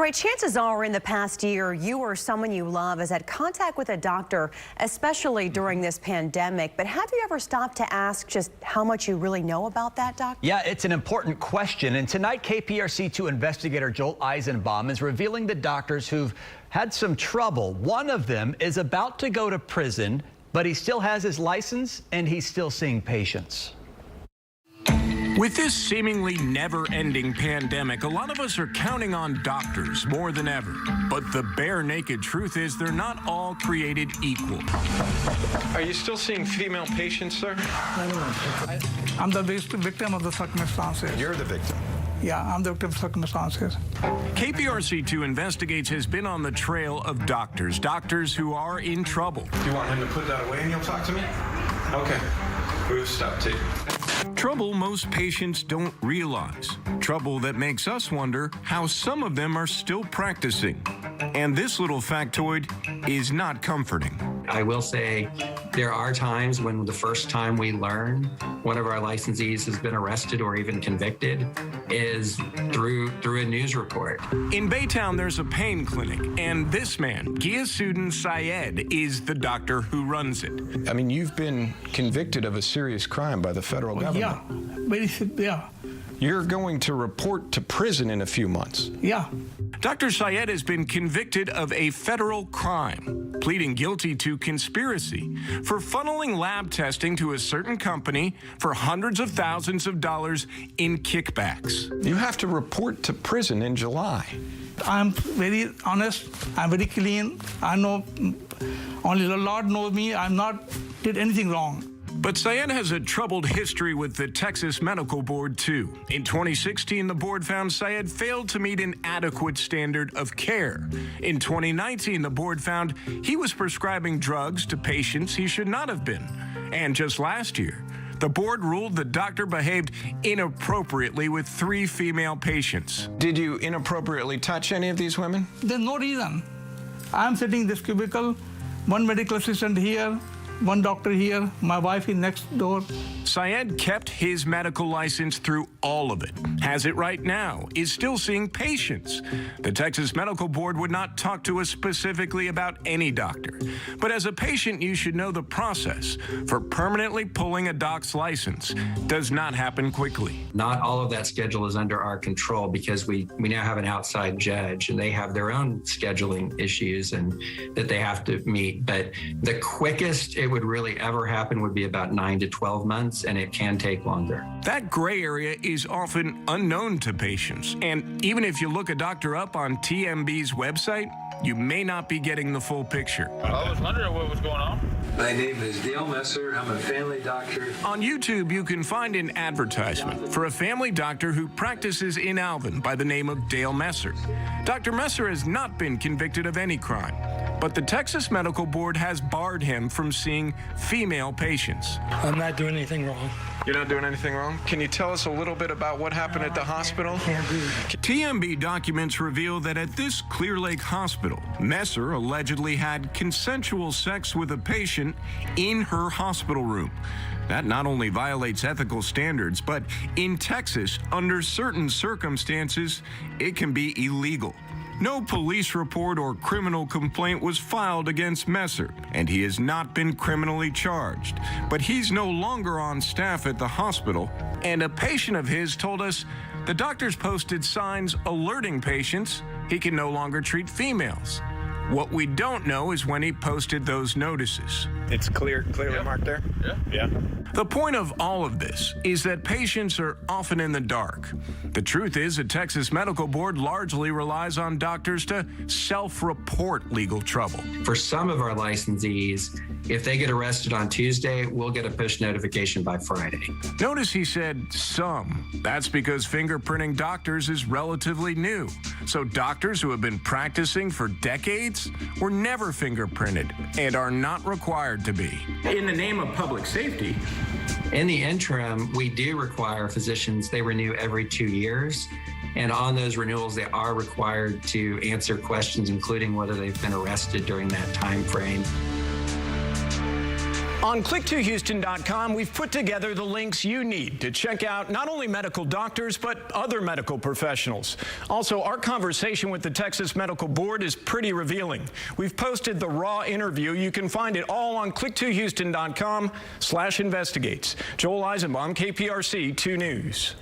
right, chances are in the past year, you or someone you love has had contact with a doctor, especially during this pandemic. But have you ever stopped to ask just how much you really know about that doctor? Yeah, it's an important question. And tonight, KPRC2 investigator Joel Eisenbaum is revealing the doctors who've had some trouble. One of them is about to go to prison, but he still has his license and he's still seeing patients. With this seemingly never-ending pandemic, a lot of us are counting on doctors more than ever. But the bare naked truth is they're not all created equal. Are you still seeing female patients, sir? I'm the victim of the circumstances. You're the victim. Yeah, I'm the victim of circumstances. KPRC2 Investigates has been on the trail of doctors who are in trouble. Do you want him to put that away and you'll talk to me? Okay. We'll stop tape. Trouble most patients don't realize. Trouble that makes us wonder how some of them are still practicing. And this little factoid is not comforting. I will say there are times when the first time we learn one of our licensees has been arrested or even convicted is through a news report. In Baytown, there's a pain clinic, and this man, Ghiyasuddin Syed, is the doctor who runs it. I mean, you've been convicted of a serious crime by the federal government. Yeah, You're going to report to prison in a few months. yeah. Dr. Syed has been convicted of a federal crime, pleading guilty to conspiracy for funneling lab testing to a certain company for hundreds of thousands of dollars in kickbacks. You have to report to prison in July. I'm very honest. I'm very clean. I know only the Lord knows me. I'm not did anything wrong. But Syed has a troubled history with the Texas Medical Board, too. In 2016, the board found Syed failed to meet an adequate standard of care. In 2019, the board found he was prescribing drugs to patients he should not have been. And just last year, the board ruled the doctor behaved inappropriately with 3 female patients. Did you inappropriately touch any of these women? There's no reason. I'm sitting in this cubicle, one medical assistant here, one doctor here, my wife is next door. Syed kept his medical license through all of it, has it right now, is still seeing patients. The Texas Medical Board would not talk to us specifically about any doctor. But as a patient, you should know the process for permanently pulling a doc's license does not happen quickly. Not all of that schedule is under our control because we now have an outside judge and they have their own scheduling issues and that they have to meet. But the quickest it would really ever happen would be about 9 to 12 months, and it can take longer. That gray area is often unknown to patients. And even if you look a doctor up on TMB's website, you may not be getting the full picture. I was wondering what was going on. My name is Dale Messer. I'm a family doctor. On YouTube, you can find an advertisement for a family doctor who practices in Alvin by the name of Dale Messer. Dr. Messer has not been convicted of any crime, but the Texas Medical Board has barred him from seeing female patients. I'm not doing anything wrong. You're not doing anything wrong? Can you tell us a little bit about what happened at the hospital? TMB documents reveal that at this Clear Lake hospital, Messer allegedly had consensual sex with a patient in her hospital room. That not only violates ethical standards, but in Texas, under certain circumstances, it can be illegal. No police report or criminal complaint was filed against Messer, and he has not been criminally charged. But he's no longer on staff at the hospital, and a patient of his told us the doctors posted signs alerting patients he can no longer treat females. What we don't know is when he posted those notices. It's clearly marked there? Yeah. The point of all of this is that patients are often in the dark. The truth is, the Texas Medical Board largely relies on doctors to self-report legal trouble. For some of our licensees, if they get arrested on Tuesday, we'll get a push notification by Friday. Notice he said some. That's because fingerprinting doctors is relatively new. So doctors who have been practicing for decades were never fingerprinted and are not required to be. In the name of public safety. In the interim, we do require physicians, they renew every 2 years. And on those renewals, they are required to answer questions, including whether they've been arrested during that time frame. On click2houston.com, we've put together the links you need to check out not only medical doctors, but other medical professionals. Also, our conversation with the Texas Medical Board is pretty revealing. We've posted the raw interview. You can find it all on click2houston.com/investigates. Joel Eisenbaum, KPRC 2 News.